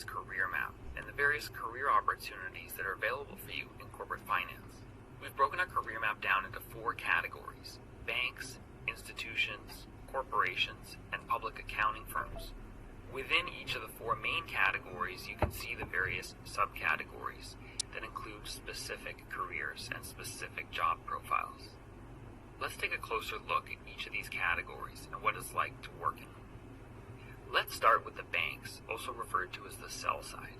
career map and the various career opportunities that are available for you in corporate finance. We've broken our career map down into 4 categories: banks, institutions, corporations, and public accounting firms. Within each of the 4 main categories, you can see the various subcategories that include specific careers and specific job profiles. Let's take a closer look at each of these categories and what it's like to work in them. Let's start with the banks, also referred to as the sell side.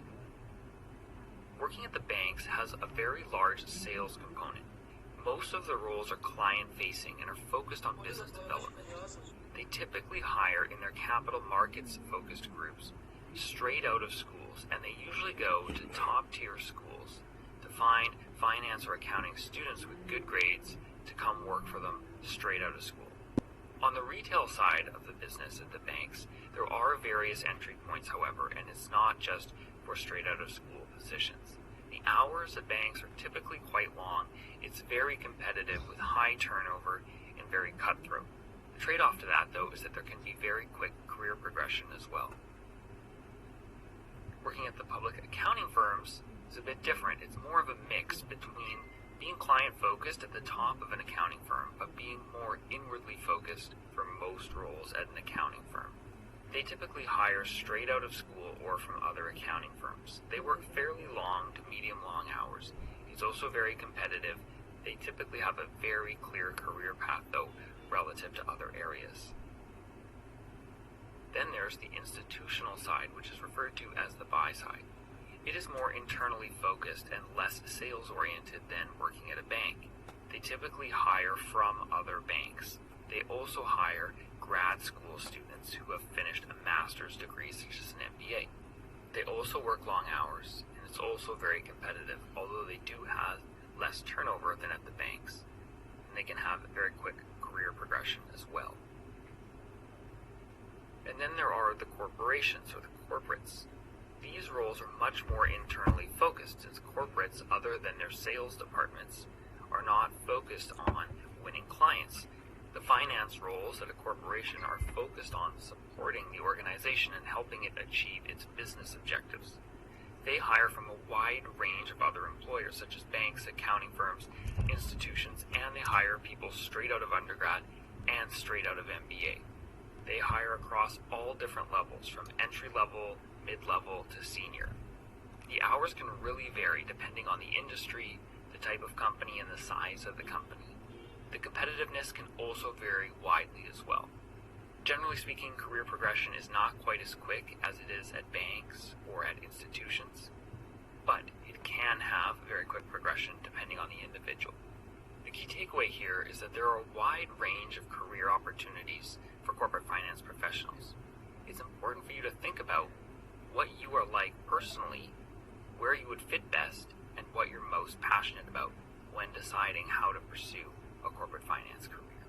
Working at the banks has a very large sales component. Most of the roles are client-facing and are focused on business development. They typically hire in their capital markets-focused groups straight out of schools, and they usually go to top-tier schools to find finance or accounting students with good grades to come work for them straight out of school. On the retail side of the business at the banks, there are various entry points, however, and it's not just for straight out of school positions. The hours at banks are typically quite long. It's very competitive with high turnover and very cutthroat. The trade-off to that, though, is that there can be very quick career progression as well. Working at the public accounting firms is a bit different. It's more of a mix between being client-focused at the top of an accounting firm, but being more inwardly focused for most roles at an accounting firm. They typically hire straight out of school or from other accounting firms. They work fairly long to medium-long hours. It's also very competitive. They typically have a very clear career path, though, relative to other areas. Then there's the institutional side, which is referred to as the buy side. It is more internally focused and less sales-oriented than working at a bank. They typically hire from other banks. They also hire grad school students who have finished a master's degree, such as an MBA. They also work long hours, and it's also very competitive, although they do have less turnover than at the banks, and they can have very quick career progression as well. And then there are the corporations, or the corporates. These roles are much more internally focused, since corporates, other than their sales departments, are not focused on winning clients. The finance roles at a corporation are focused on supporting the organization and helping it achieve its business objectives. They hire from a wide range of other employers, such as banks, accounting firms, institutions, and they hire people straight out of undergrad and straight out of MBA. They hire across all different levels, from entry-level, mid-level to senior. The hours can really vary depending on the industry, the type of company, and the size of the company. The competitiveness can also vary widely as well. Generally speaking, career progression is not quite as quick as it is at banks or at institutions, but it can have very quick progression depending on the individual. The key takeaway here is that there are a wide range of career opportunities for corporate finance professionals. It's important for you to think about what you are like personally, where you would fit best, and what you're most passionate about when deciding how to pursue a corporate finance career.